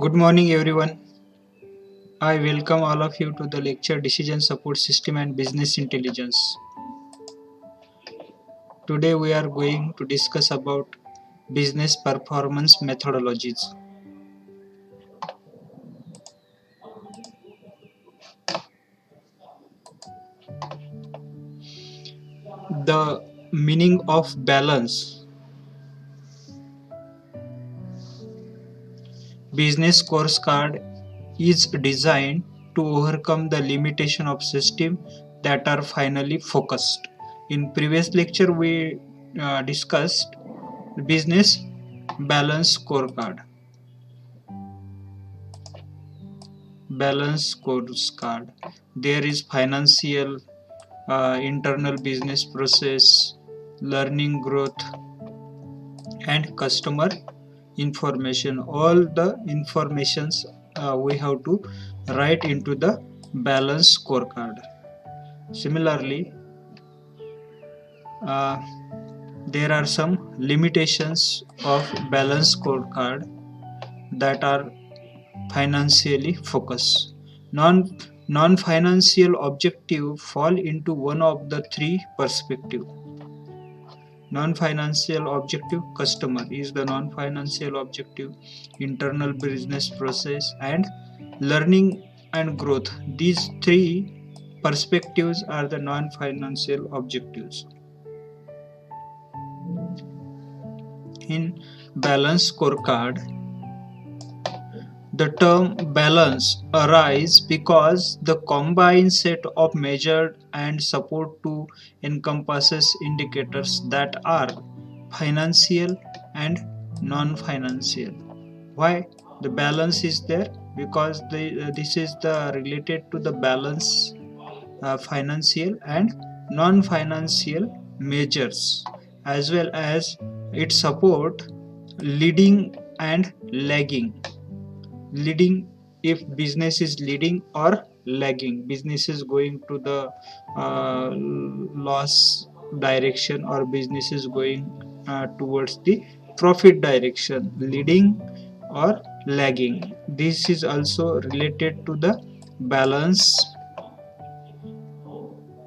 Good morning, everyone. I welcome all of you to the lecture Decision Support System and Business Intelligence. Today we are going to discuss about business performance methodologies. The meaning of balance. Business scorecard is designed to overcome the limitation of system that are finally focused. In previous lecture we discussed business balance scorecard. Balance scorecard. There is financial, internal business process, learning growth, and customer information. All the informations we have to write into the balance scorecard. Similarly, uh, there are some limitations of balance scorecard that are financially focused. Non-financial objective fall into one of the three perspective. Non-financial objective customer is the non-financial objective, internal business process, and learning and growth. These three perspectives are the non-financial objectives. In balance scorecard, the term balance arises because the combined set of measured and support to encompasses indicators that are financial and non-financial. Why the balance is there? Because this is the related to the balance, financial and non-financial measures, as well as it support leading and lagging. Leading, if business is leading, or lagging, business is going to the loss direction, or business is going towards the profit direction, leading or lagging. This is also related to the balance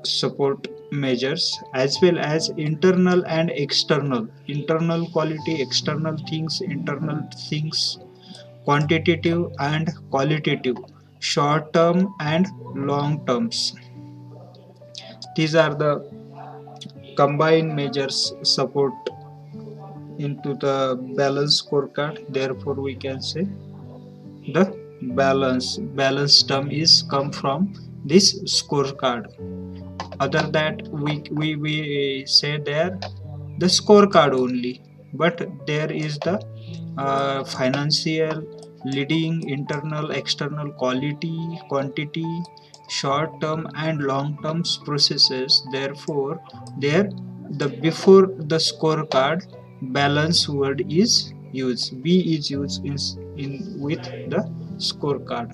support measures, as well as internal and internal quality, external things, internal things, quantitative and qualitative, short term and long terms. These are the combined measures support into the balance scorecard. Therefore we can say the balance term is come from this scorecard. Other that we say there the scorecard only, but there is the financial, leading, internal, external, quality, quantity, short term and long term processes. Therefore there the before the scorecard balance word is used, b is used in with the scorecard.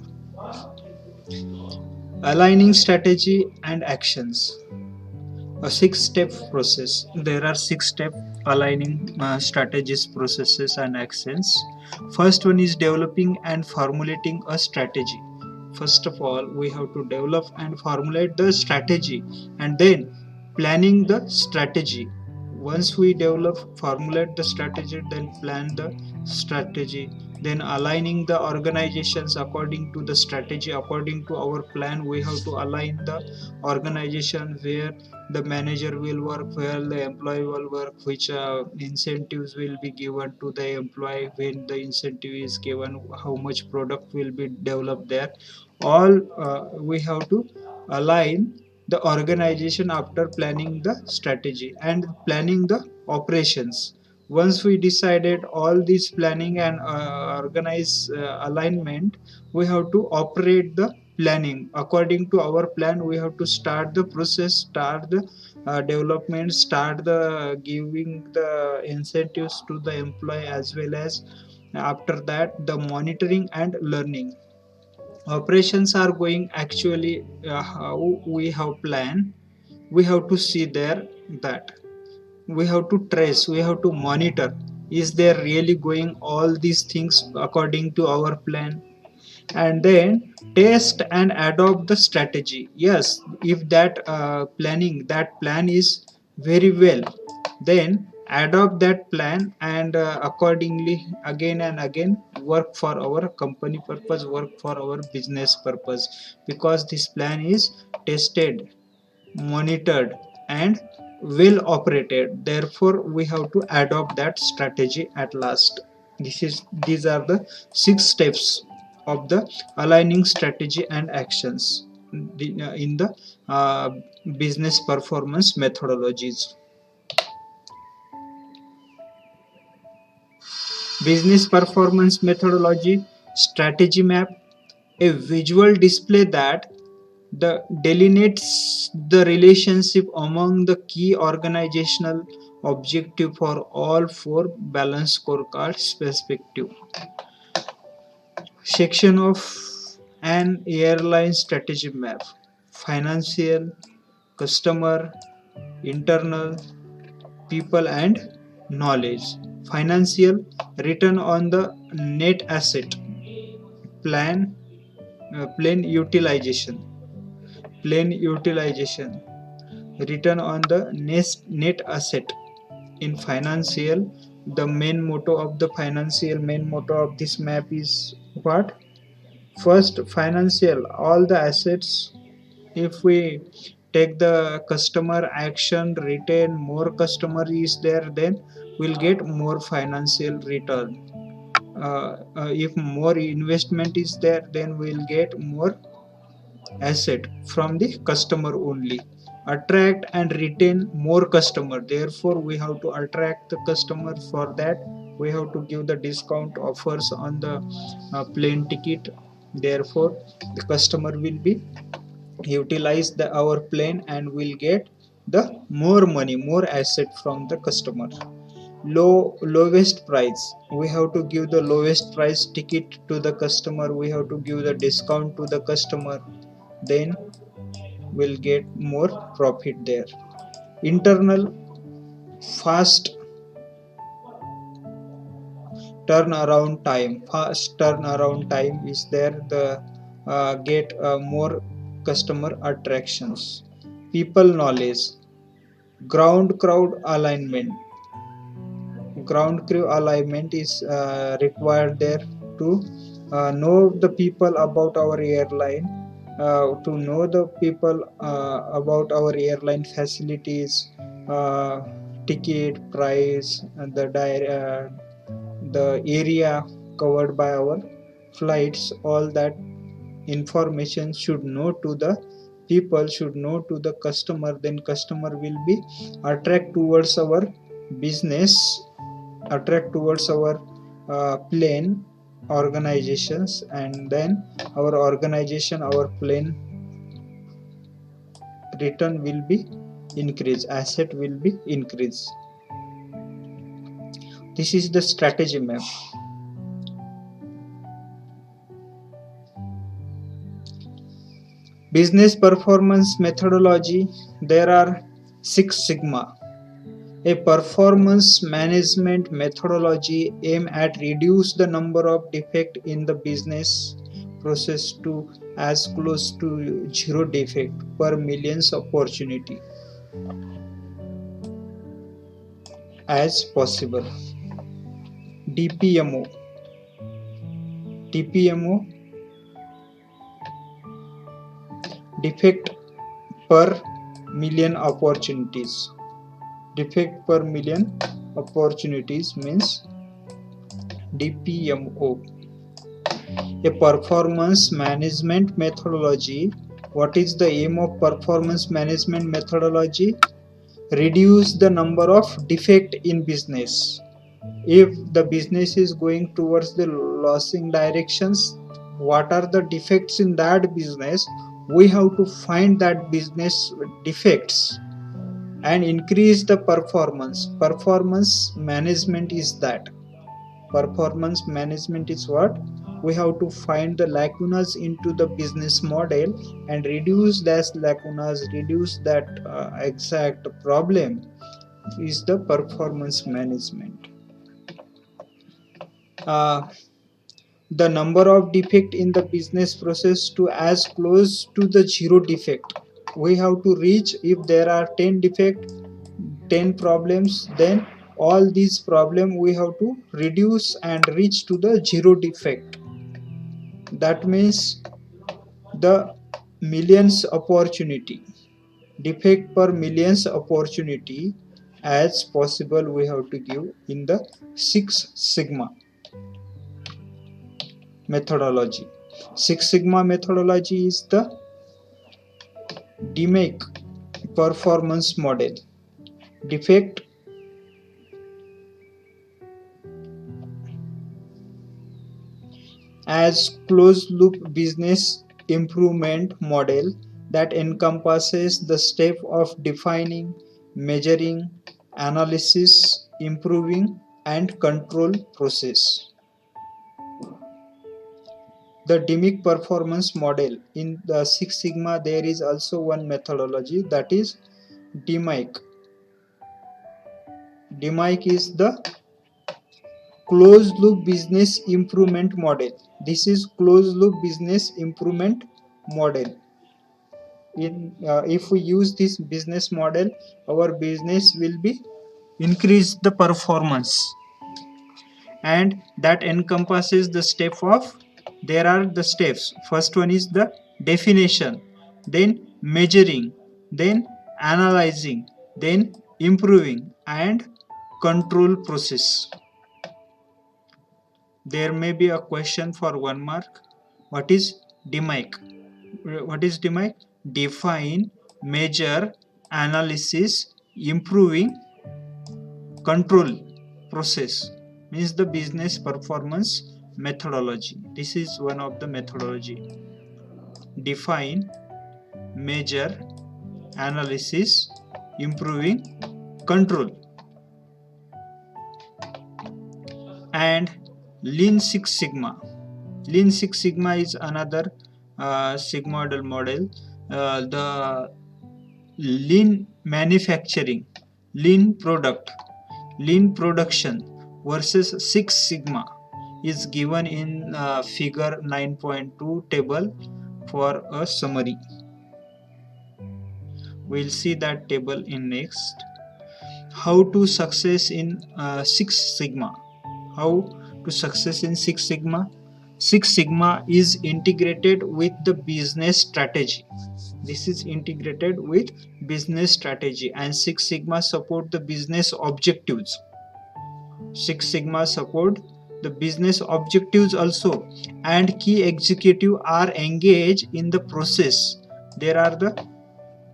Aligning strategy and actions. A 6-step process. There are 6 steps aligning strategies, processes, and actions. First one is developing and formulating a strategy. First of all, we have to develop and formulate the strategy, and then planning the strategy. Once we develop, formulate the strategy, then plan the strategy, then aligning the organizations according to the strategy, according to our plan. We have to align the organization where the manager will work, where the employee will work, which incentives will be given to the employee, when the incentive is given, how much product will be developed there. All we have to align the organization after planning the strategy and planning the operations. Once we decided all this planning and organize alignment, we have to operate the planning according to our plan. We have to start the process, start the development, start the giving the incentives to the employee, as well as after that the monitoring and learning. Operations are going actually how we have planned. We have to see there that we have to trace, we have to monitor is there really going all these things according to our plan? And then test and adopt the strategy. Yes, if that plan is very well, then adopt that plan and accordingly again and again work for our company purpose, work for our business purpose, because this plan is tested, monitored, and well operated. Therefore we have to adopt that strategy at last. These are the 6 steps of the aligning strategy and actions in the uh, business performance methodologies. Business performance methodology strategy map, a visual display that delineates the relationship among the key organizational objective for all 4 balanced scorecards perspective. Section of an airline strategy map: financial, customer, internal, people, and knowledge. Financial: return on the net asset, plan, plane utilization, plane utilization, return on the net asset. In financial, the main motto of this map is what? First, financial, all the assets. If we take the customer action, retain more customer is there, then we'll get more financial return. If more investment is there, then we'll get more asset from the customer only. Attract and retain more customer, therefore we have to attract the customer. For that we have to give the discount offers on the plane ticket. Therefore the customer will be utilize our plane and will get the more money, more asset from the customer. Lowest price, we have to give the lowest price ticket to the customer, we have to give the discount to the customer, then will get more profit there. Internal: fast fast turnaround time is there, the get more customer attractions. People knowledge: ground crowd alignment, ground crew alignment is required there to know the people about our airline, to know the people about our airline facilities, uh, ticket price, and the area covered by our flights. All that information should know to the people, should know to the customer, then customer will be attract towards our business, attract towards our plane organizations, and then our organization, our plane return will be increased, asset will be increased. This is the strategy map. Business performance methodology, there are 6 sigma. A performance management methodology aim at reduce the number of defect in the business process to as close to zero defect per millions opportunity as possible. DPMO. DPMO, defect per million opportunities. Defect per million opportunities means DPMO. A performance management methodology. What is the aim of performance management methodology? Reduce the number of defect in business. If the business is going towards the losing directions, what are the defects in that business? We have to find that business defects and increase the performance. Performance management is that. Performance management is what? We have to find the lacunas into the business model and reduce those lacunas, reduce that exact problem is the performance management. uh, the number of defect in the business process to as close to the zero defect. We have to reach, if there are 10 defect, 10 problems, then all these problem we have to reduce and reach to the zero defect. That means the millions opportunity, defect per millions opportunity as possible we have to give in the Six Sigma methodology. Six Sigma methodology is the DMAIC performance model. Defect as closed loop business improvement model that encompasses the step of defining, measuring, analysis, improving, and control process. The DMAIC performance model. In the Six Sigma, there is also one methodology, that is DMAIC. DMAIC is the closed loop business improvement model. This is closed loop business improvement model. If we use this business model, our business will be increase the performance, and that encompasses the step of, there are the steps. First one is the definition, then measuring, then analyzing, then improving, and control process. There may be a question for 1 mark. What is DMAIC? What is DMAIC? Define, measure, analysis, improving, control process. Means the business performance methodology. This is one of the methodology. Define, measure, analysis, improving, control. And Lean Six Sigma. Lean Six Sigma is another Sigma model. The lean manufacturing, lean product, lean production versus Six Sigma is given in figure 9.2 table for a summary. We'll see that table in next. How to success in Six Sigma. How to success in Six Sigma? Six Sigma is integrated with the business strategy. This is integrated with business strategy, and Six Sigma support the business objectives. Six Sigma support the business objectives also, and key executive are engaged in the process. There are the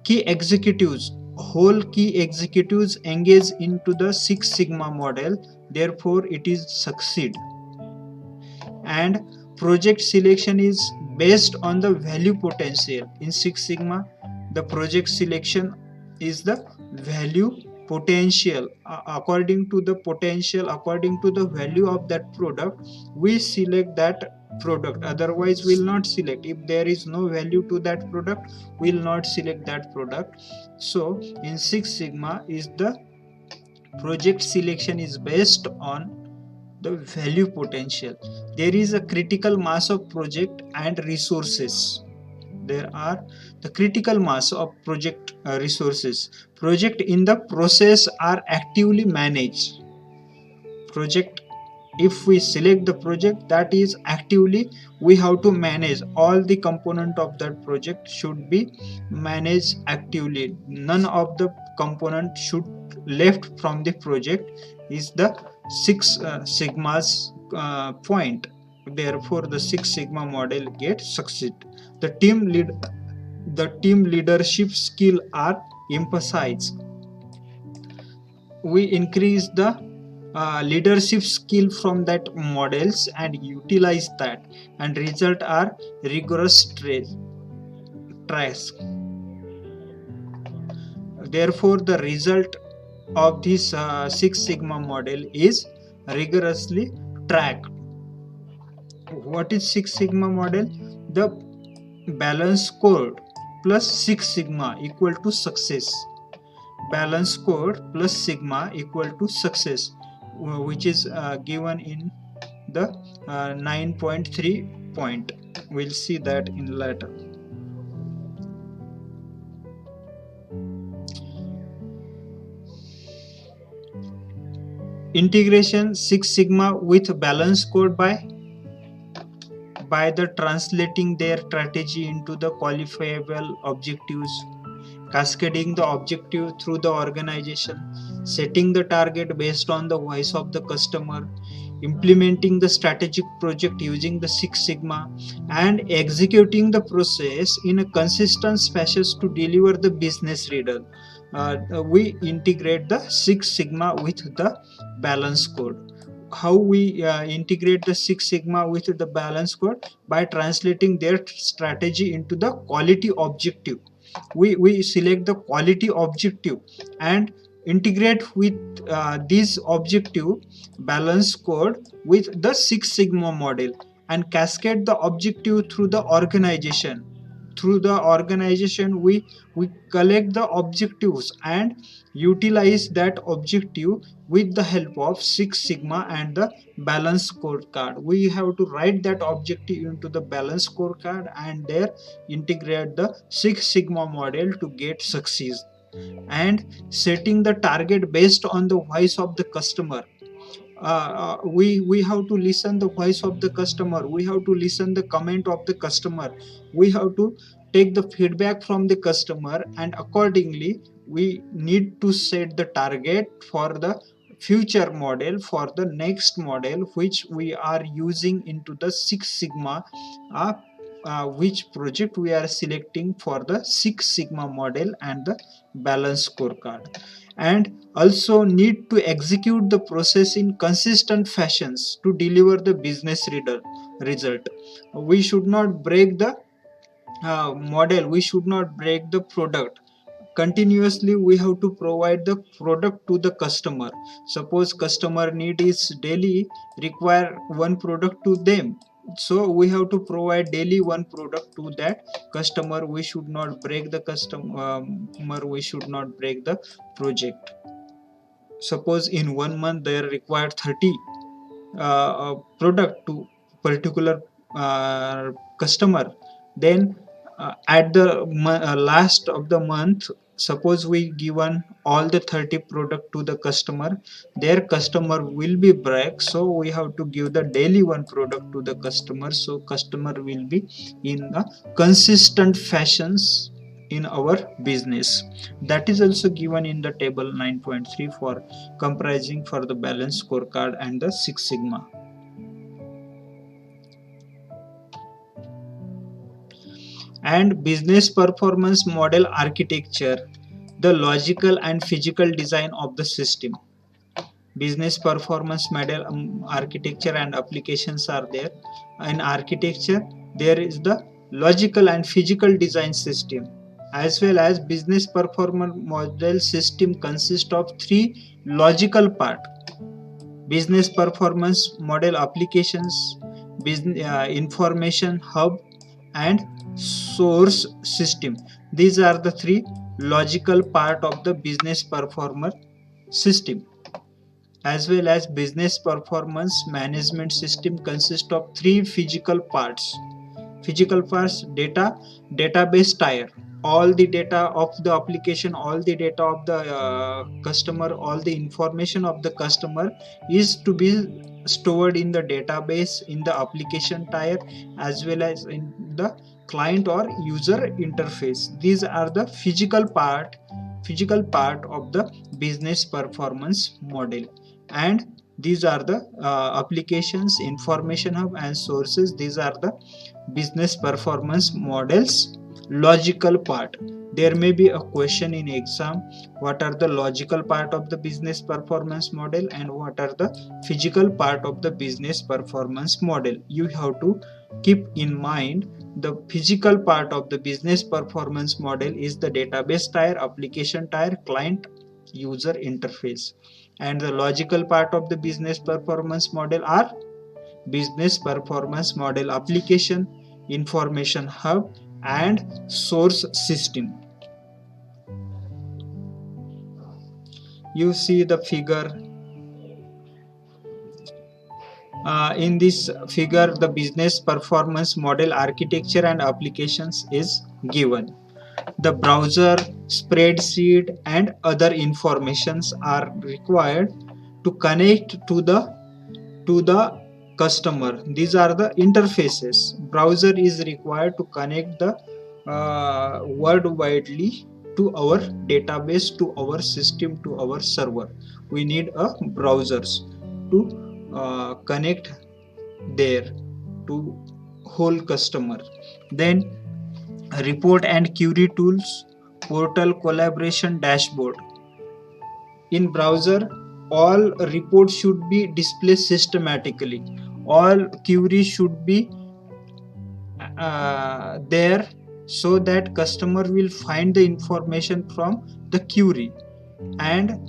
key executives, whole key executives engage into the Six Sigma model, therefore it is succeed. And project selection is based on the value potential. In Six Sigma, the project selection is the value potential. According to the potential, according to the value of that product, we select that product, otherwise we will not select. If there is no value to that product, we will not select that product. So in Six Sigma is the project selection is based on the value potential. There is a critical mass of project and resources. There are the critical mass of project resources. Project in the process are actively managed. Project, if we select the project, that is actively we have to manage. All the component of that project should be managed actively. None of the component should left from the project, is the Six Sigma's point. Therefore the Six Sigma model gets succeed. The team leadership skill are emphasized. We increase the leadership skill from that models and utilize that, and result are rigorous task. Therefore the result of this Six Sigma model is rigorously tracked. What is Six Sigma model? The balance score plus Six Sigma equal to success. Balance score plus sigma equal to success, which is given in the 9.3 point. We'll see that in later. Integration Six Sigma with balance code by the translating their strategy into the qualifiable objectives, cascading the objective through the organization, setting the target based on the voice of the customer, implementing the strategic project using the Six Sigma, and executing the process in a consistent fashion to deliver the business result. We integrate the Six Sigma with the balance code. How we integrate the Six Sigma with the balance code? By translating their strategy into the quality objective. We select the quality objective and integrate with this objective balance code with the Six Sigma model, and cascade the objective through the organization. Through the organization, we collect the objectives and utilize that objective with the help of Six Sigma and the balance scorecard. We have to write that objective into the balance scorecard and there integrate the Six Sigma model to get success. And setting the target based on the voice of the customer. We have to listen the voice of the customer, we have to listen the comment of the customer, we have to take the feedback from the customer, and accordingly we need to set the target for the future model, for the next model which we are using into the Six Sigma, uh, which project we are selecting for the Six Sigma model and the balance scorecard. And also need to execute the process in consistent fashions to deliver the business result. We should not break the model, we should not break the product. Continuously we have to provide the product to the customer. Suppose customer need is daily require one product to them, so we have to provide daily one product to that customer. We should not break the customer, we should not break the project. Suppose in 1 month they require 30 product to particular customer, then at the last of the month, suppose we given all the 30 product to the customer, their customer will be break, so we have to give the daily one product to the customer, so customer will be in a consistent fashions in our business. That is also given in the table 9.3 for comprising for the balance scorecard and the Six Sigma. And business performance model architecture, the logical and physical design of the system. Business performance model architecture and applications are there. In architecture there is the logical and physical design system, as well as business performance model system consists of three logical part: business performance model applications, business information hub, and source system. These are the three logical part of the business performance system. As well as business performance management system consists of three physical parts. Physical parts: database tier, all the data of the application, all the data of the customer, all the information of the customer is to be stored in the database in the application tier, as well as in the client or user interface. These are the physical part of the business performance model. And these are the applications, information hub, and sources. These are the business performance models logical part. There may be a question in exam: what are the logical part of the business performance model and what are the physical part of the business performance model? You have to keep in mind the physical part of the business performance model is the database tier, application tier, client, user interface. And the logical part of the business performance model are business performance model application, information hub, and source system. You see the figure In this figure, the business performance model architecture and applications is given. The browser, spreadsheet, and other informations are required to connect to the customer. These are the interfaces. Browser is required to connect the worldwidely to our database, to our system, to our server. We need a browsers to connect there to whole customer. Then report and query tools, portal, collaboration, dashboard. In browser, all reports should be displayed systematically. All queries should be there, so that customer will find the information from the query. And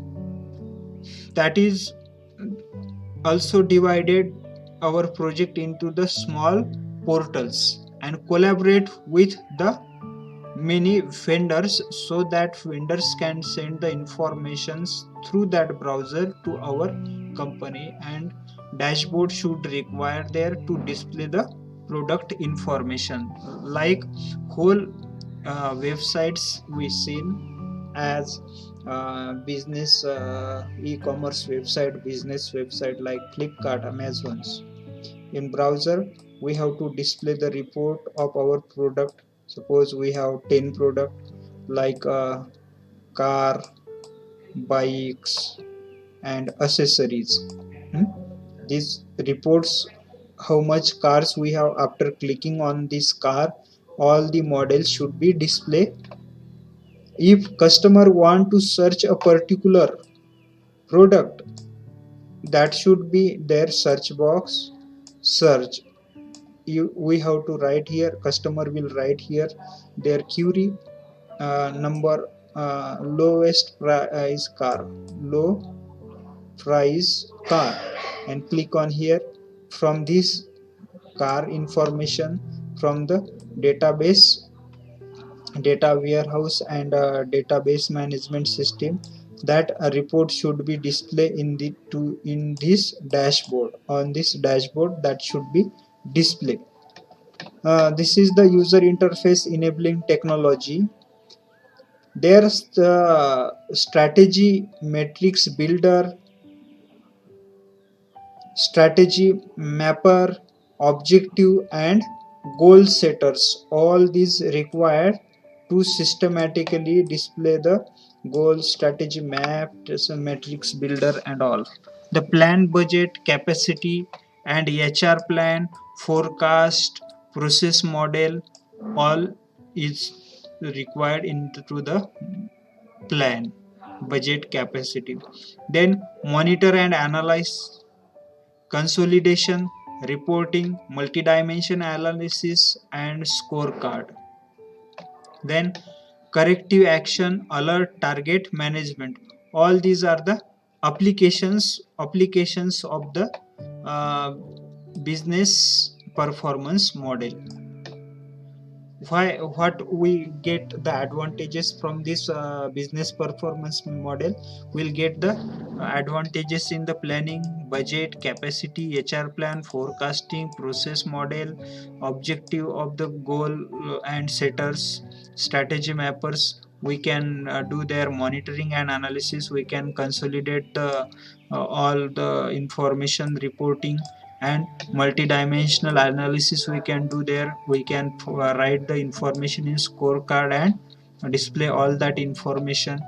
that is also divided our project into the small portals, and collaborate with the many vendors, so that vendors can send the informations through that browser to our company. And dashboard should require there to display the product information, like whole websites we seen as business e-commerce website, business website like Flipkart, Amazon's. In browser, we have to display the report of our product. Suppose we have 10 product like car, bikes, and accessories. Hmm? These reports how much cars we have. After clicking on this car, all the models should be displayed. If customer want to search a particular product, that should be their search box. Search, we have to write here, customer will write here their query, number, lowest price car, low price car, and click on here. From this car information, from the database, data warehouse, and database management system, that a report should be displayed in this dashboard. On this dashboard, that should be displayed. This is the user interface enabling technology. There's the strategy matrix builder, strategy mapper, objective, and goal setters. All these required to systematically display the goal, strategy map, matrix builder, and all. The plan, budget, capacity, and HR plan, forecast, process model, all is required into the plan, budget, capacity. Then monitor and analyze, consolidation, reporting, multidimension analysis, and scorecard. Then corrective action, alert, target management. All these are the applications of the uh, business performance model. What we get the advantages from this business performance model? We'll get the advantages in the planning, budget, capacity, HR plan, forecasting, process model, objective of the goal, and setters, strategy mappers. We can do their monitoring and analysis. We can consolidate all the information reporting, and multidimensional analysis we can do there. We can write the information in scorecard and display all that information.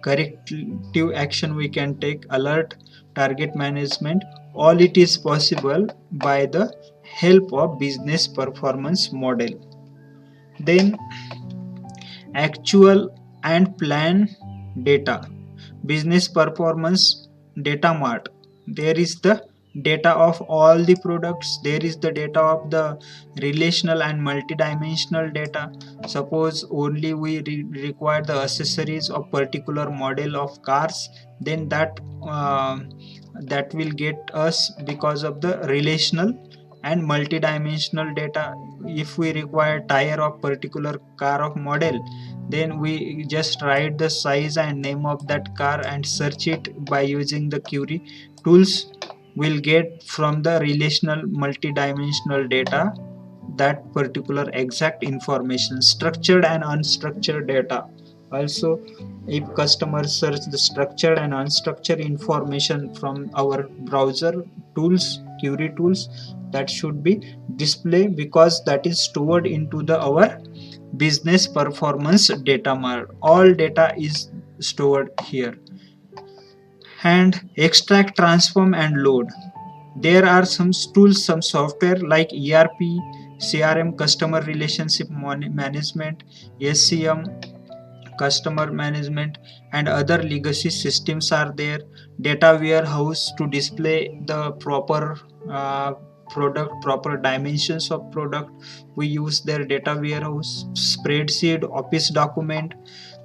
Corrective action we can take, alert, target management. All it is possible by the help of business performance model. Then actual and plan data, business performance data mart. There is the data of all the products, there is the data of the relational and multidimensional data. Suppose only we require the accessories of particular model of cars, then that will get us because of the relational and multidimensional data. If we require tire of particular car of model, then we just write the size and name of that car and search it by using the query tools. will get from the relational multidimensional data that particular exact information, structured and unstructured data. Also, if customers search the structured and unstructured information from our browser tools, query tools, that should be displayed because that is stored into the our business performance data mart. All data is stored here. And extract, transform and load. There are some tools, some software like ERP, CRM, customer relationship management, SCM, customer management, and other legacy systems are there. Data warehouse to display the proper product, proper dimensions of product. We use their data warehouse. Spreadsheet, office document.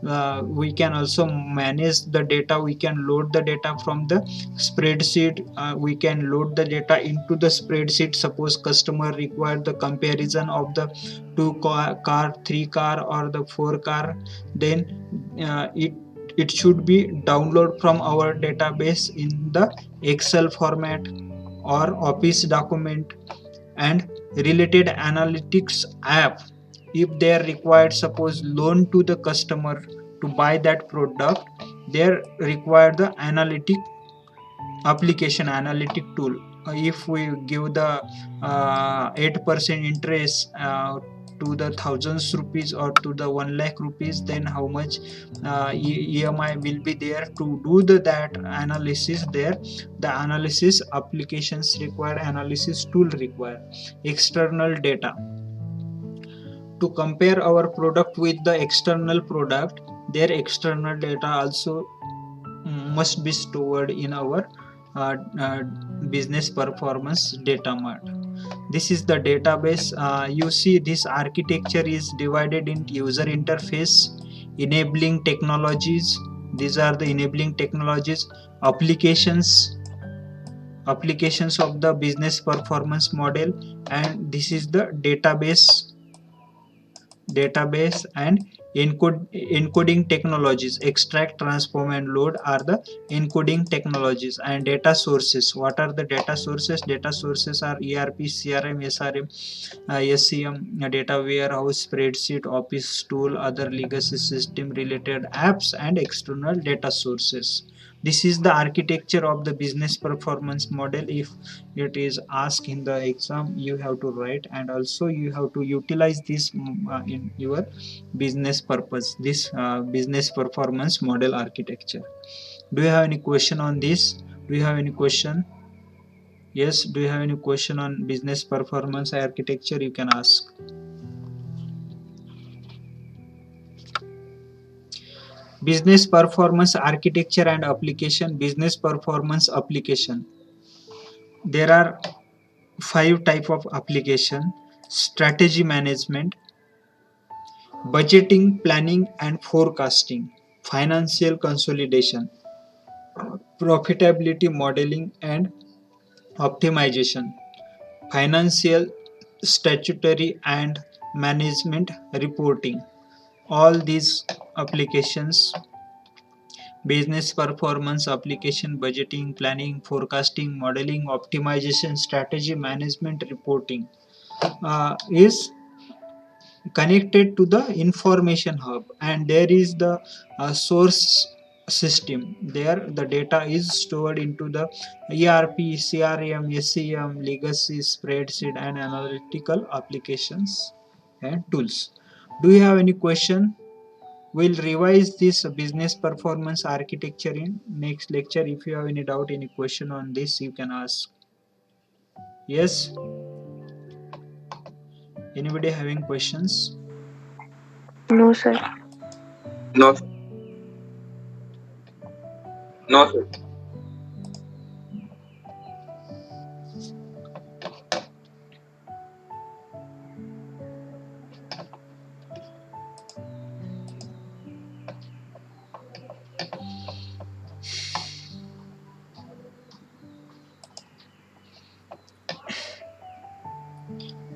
We can also manage the data. We can load the data from the spreadsheet. We can load the data into the spreadsheet. Suppose customer required the comparison of the two car, three car, or the four car, then it should be download from our database in the Excel format or Office document. And related analytics app, if they are required, suppose loan to the customer to buy that product, they require the analytic application, analytic tool. If we give the 8% interest to the thousands rupees or to the 1 lakh rupees, then how much EMI will be there to do that analysis there. The analysis applications required, analysis tool required. External data to compare our product with the external product, their external data also must be stored in our uh, uh, business performance data mart. This is the database. You see this architecture is divided into user interface, enabling technologies. These are the enabling technologies. Applications of the business performance model, and this is the database and encoding technologies. Extract, transform and load are the encoding technologies. And data sources, what are the data sources? Data sources are ERP, CRM, SRM, SCM, data warehouse, spreadsheet, office tool, other legacy system related apps, and external data sources. This is the architecture of the business performance model. If it is asked in the exam, you have to write, and also you have to utilize this in your business purpose, this business performance model architecture. Do you have any question on this? Do you have any question? Yes, do you have any question on business performance architecture? You can ask. Business performance architecture and application. Business performance application, there are 5 type of application: strategy management, budgeting, planning and forecasting, financial consolidation, profitability modeling and optimization, financial, statutory and management reporting. All these applications: business performance application, budgeting, planning, forecasting, modeling, optimization, strategy management reporting, is connected to the information hub. And there is the source system. There the data is stored into the ERP, CRM, SCM, legacy, spreadsheet and analytical applications and tools. Do you have any question? We'll revise this business performance architecture in next lecture. If you have any doubt, any question on this, you can ask. Yes, anybody having questions? No, sir. No, no, sir.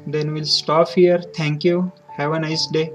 Then we'll stop here. Thank you. Have a nice day.